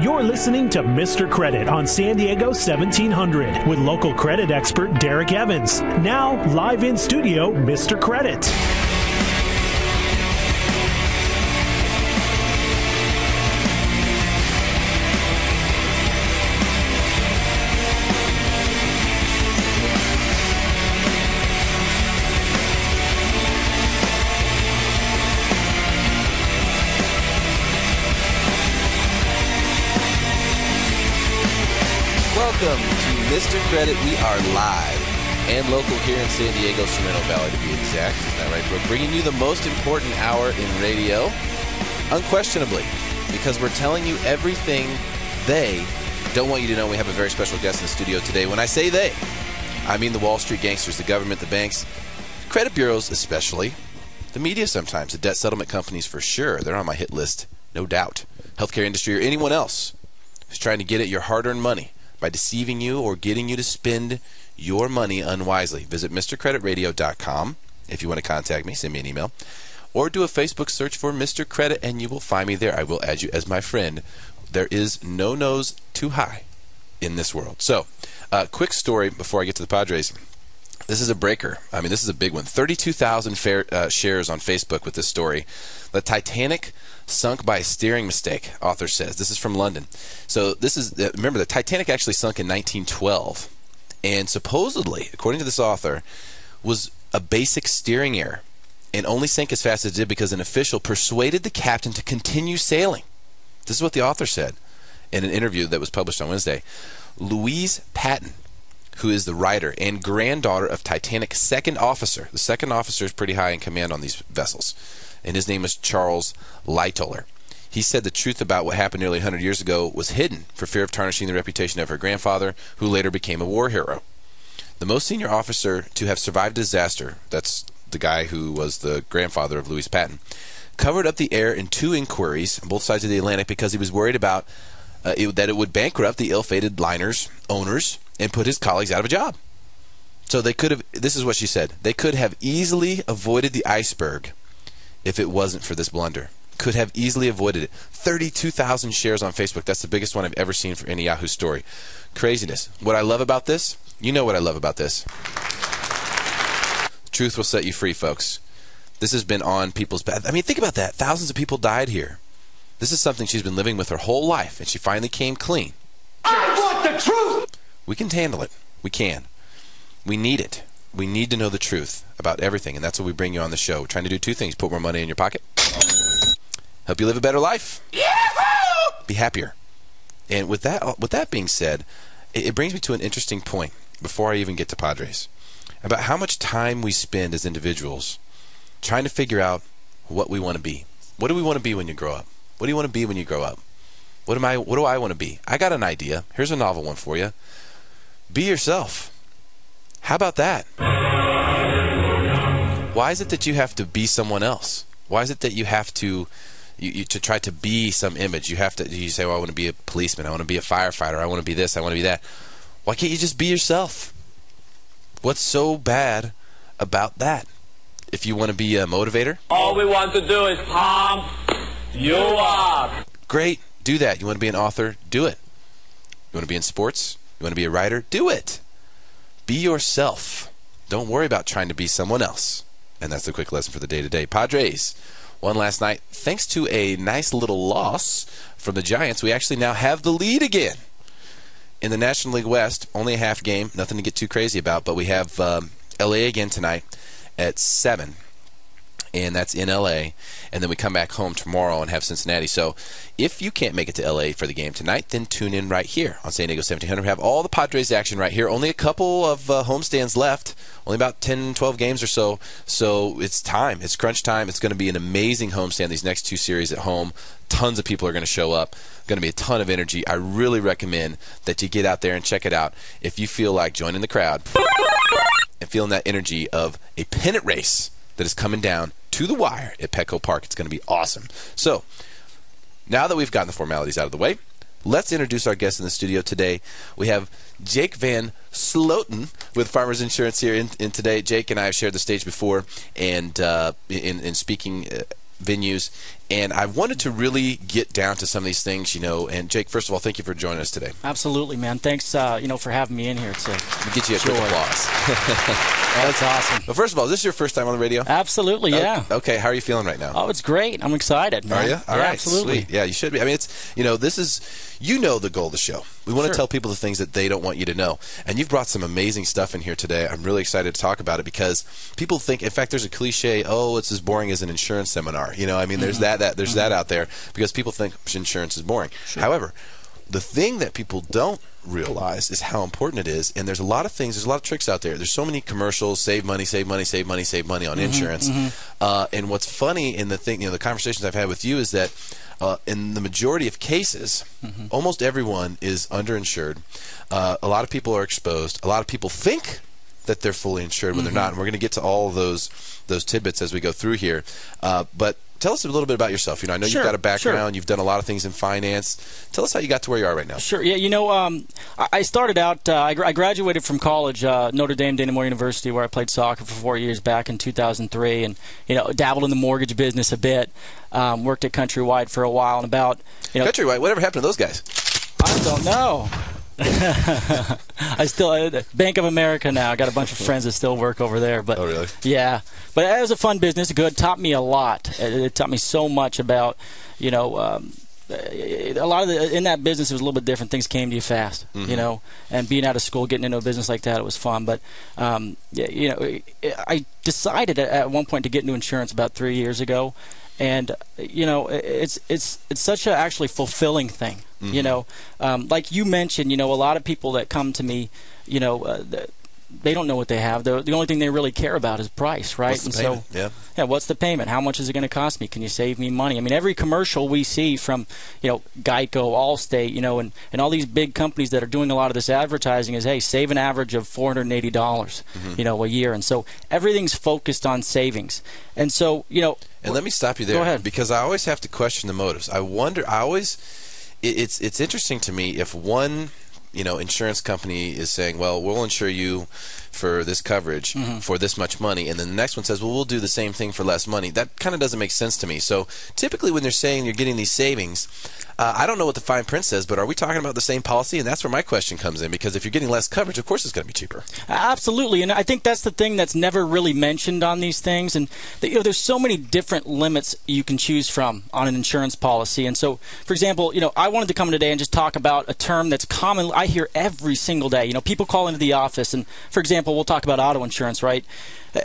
You're listening to Mr. Credit on San Diego 1700 with local credit expert Derek Evans. Now, live in studio, Mr. Credit. Welcome to Mr. Credit. We are live and local here in San Diego, Sorrento Valley to be exact. Isn't that right, Brooke? Bringing you the most important hour in radio, unquestionably, because we're telling you everything they don't want you to know. We have a very special guest in the studio today. When I say they, I mean the Wall Street gangsters, the government, the banks, credit bureaus especially, the media sometimes, the debt settlement companies for sure. They're on my hit list, no doubt. Healthcare industry or anyone else who's trying to get at your hard-earned money by deceiving you or getting you to spend your money unwisely. Visit MrCreditRadio.com if you want to contact me. Send me an email. Or do a Facebook search for Mr. Credit and you will find me there. I will add you as my friend. There is no nose too high in this world. So, quick story before I get to the Padres. This is a breaker. I mean, this is a big one. 32,000 shares on Facebook with this story. The Titanic sunk by a steering mistake, author says. This is from London. So this is, remember, the Titanic actually sunk in 1912. And supposedly, according to this author, was a basic steering error and only sank as fast as it did because an official persuaded the captain to continue sailing. This is what the author said in an interview that was published on Wednesday. Louise Patton, who is the writer and granddaughter of Titanic's second officer. The second officer is pretty high in command on these vessels, and his name was Charles Lightoller. He said the truth about what happened nearly 100 years ago was hidden for fear of tarnishing the reputation of her grandfather, who later became a war hero. The most senior officer to have survived disaster, that's the guy who was the grandfather of Louise Patton, covered up the air in 2 inquiries on both sides of the Atlantic because he was worried about that it would bankrupt the ill-fated liner's owners and put his colleagues out of a job. So they could have, this is what she said, they could have easily avoided the iceberg if it wasn't for this blunder. Could have easily avoided it. 32,000 shares on Facebook. That's the biggest one I've ever seen for any Yahoo story. Craziness. What I love about this, you know what I love about this. Truth will set you free, folks. This has been on people's back. I mean, think about that. Thousands of people died here. This is something she's been living with her whole life, and she finally came clean. I want the truth! We can handle it. We can. We need it. We need to know the truth about everything, and that's what we bring you on the show. We're trying to do 2 things. Put more money in your pocket. Help you live a better life. Yahoo! Be happier. And with that being said, it brings me to an interesting point before I even get to Padres about how much time we spend as individuals trying to figure out what we want to be. What do we want to be when you grow up? What do you want to be when you grow up? What do I want to be? I got an idea. Here's a novel one for you. Be yourself. How about that? Why is it that you have to be someone else? Why is it that you have to to try to be some image? You say, well, I want to be a policeman, I want to be a firefighter, I want to be this, I want to be that. Why can't you just be yourself? What's so bad about that? If you want to be a motivator, all we want to do is pump you up. Great, do that. You want to be an author? Do it. You want to be in sports? You want to be a writer? Do it. Be yourself. Don't worry about trying to be someone else. And that's the quick lesson for the day-to-day. Padres won last night. Thanks to a nice little loss from the Giants, we actually now have the lead again. In the National League West, only a half game. Nothing to get too crazy about, but we have L.A. again tonight at 7. And that's in L.A., and then we come back home tomorrow and have Cincinnati. So if you can't make it to L.A. for the game tonight, then tune in right here on San Diego 1700. We have all the Padres action right here. Only a couple of homestands left, only about 10, 12 games or so. So it's time. It's crunch time. It's going to be an amazing homestand these next 2 series at home. Tons of people are going to show up. Going to be a ton of energy. I really recommend that you get out there and check it out if you feel like joining the crowd and feeling that energy of a pennant race that is coming down to the wire at Petco Park. It's going to be awesome. So, now that we've gotten the formalities out of the way, let's introduce our guest in the studio today. We have Jake Van Sloten with Farmers Insurance here in today. Jake and I have shared the stage before and in speaking venues, And I wanted to really get down to some of these things, and Jake, first of all, thank you for joining us today. Absolutely, man. Thanks, for having me in here. It's Let me get you a quick applause. That's awesome. Well, first of all, is this your first time on the radio? Absolutely, yeah. Okay, how are you feeling right now? Oh, it's great. I'm excited, man. Are you? All right, absolutely. Sweet. Yeah, you should be. I mean, this is, the goal of the show. We want to tell people the things that they don't want you to know. And you've brought some amazing stuff in here today. I'm really excited to talk about it because people think, in fact, there's a cliche, it's as boring as an insurance seminar. There's that out there because people think insurance is boring. Sure. However, the thing that people don't realize is how important it is, and there's a lot of tricks out there. There's so many commercials, save money on insurance. And what's funny in the conversations I've had with you is that in the majority of cases, almost everyone is underinsured. A lot of people are exposed. A lot of people think that they're fully insured when they're not, and we're going to get to all of those tidbits as we go through here. But tell us a little bit about yourself. I know you've got a background. You've done a lot of things in finance. Tell us how you got to where you are right now. Sure. Yeah, I started out, I graduated from college, Notre Dame Dana Moore University, where I played soccer for 4 years back in 2003, and, dabbled in the mortgage business a bit. Worked at Countrywide for a while, and about, Countrywide, whatever happened to those guys? I don't know. I still Bank of America now. I got a bunch of friends that still work over there. But oh, really? Yeah, but it was a fun business. Good, taught me a lot. It taught me so much about, a lot of in that business it was a little bit different. Things came to you fast, and being out of school, getting into a business like that, it was fun. But I decided at one point to get into insurance about 3 years ago. And it's such a actually fulfilling thing. Like you mentioned, a lot of people that come to me, they don't know what they have. The only thing they really care about is price, right? What's the payment? Yeah, what's the payment? How much is it going to cost me? Can you save me money? I mean, every commercial we see from, Geico, Allstate, and all these big companies that are doing a lot of this advertising is, hey, save an average of $480, a year. And so everything's focused on savings. And so, And let me stop you there. Go ahead. Because I always have to question the motives. It's interesting to me if one insurance company is saying, well, we'll insure you for this coverage for this much money, and then the next one says, well, we'll do the same thing for less money. That kind of doesn't make sense to me. So typically when they're saying you're getting these savings, I don't know what the fine print says, but are we talking about the same policy? And that's where my question comes in, because if you're getting less coverage, of course it's going to be cheaper. Absolutely, and I think that's the thing that's never really mentioned on these things. And there's so many different limits you can choose from on an insurance policy. And so, for example, I wanted to come in today and just talk about a term that's common. I hear every single day. People call into the office, and for example, we'll talk about auto insurance, right?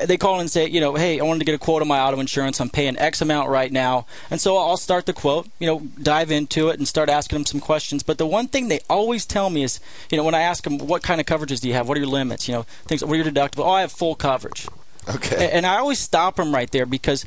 They call in and say, hey, I wanted to get a quote on my auto insurance. I'm paying X amount right now. And so I'll start the quote, dive into it and start asking them some questions. But the one thing they always tell me is, when I ask them, what kind of coverages do you have? What are your limits? Things, what are your deductibles? Oh, I have full coverage. Okay. And I always stop them right there because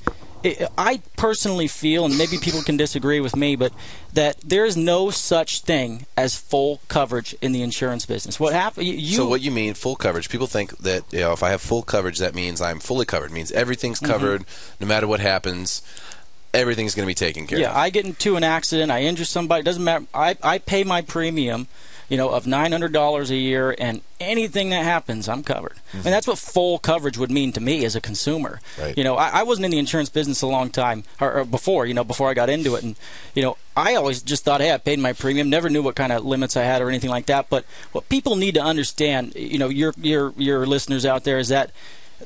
I personally feel, and maybe people can disagree with me, but that there is no such thing as full coverage in the insurance business. What happens? So what you mean full coverage? People think that if I have full coverage, that means I'm fully covered. It means everything's covered, no matter what happens. Everything's going to be taken care of. Yeah, I get into an accident, I injure somebody. It doesn't matter. I pay my premium, of $900 a year, and anything that happens, I'm covered. And that's what full coverage would mean to me as a consumer. Right. I wasn't in the insurance business a long time, or before I got into it. And, I always just thought, hey, I paid my premium, never knew what kind of limits I had or anything like that. But what people need to understand, your listeners out there, is that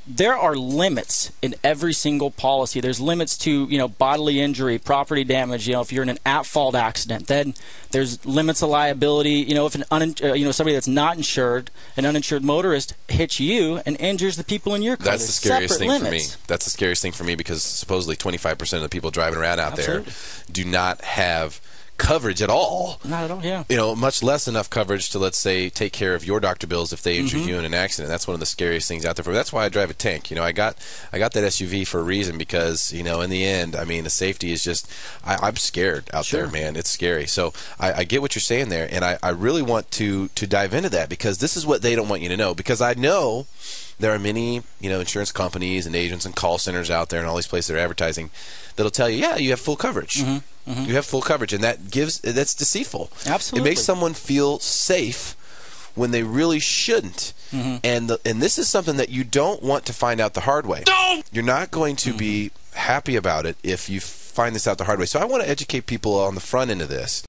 there are limits in every single policy. There's limits to, bodily injury, property damage. If you're in an at-fault accident, then there's limits of liability. If somebody that's not insured, an uninsured motorist, hits you and injures the people in your car. That's the scariest thing for me. That's the scariest thing for me because supposedly 25% of the people driving around out there do not have coverage at all. Not at all, yeah. Much less enough coverage to, let's say, take care of your doctor bills if they injure you in an accident. That's one of the scariest things out there for me. That's why I drive a tank. I got that SUV for a reason because, in the end, the safety is just, I'm scared out there, man. It's scary. So I get what you're saying there, and I really want to dive into that because this is what they don't want you to know, because I know there are many, insurance companies and agents and call centers out there and all these places that are advertising that'll tell you, yeah, you have full coverage. You have full coverage, and that's deceitful. Absolutely. It makes someone feel safe when they really shouldn't. And this is something that you don't want to find out the hard way. No! You're not going to be happy about it if you find this out the hard way. So I want to educate people on the front end of this.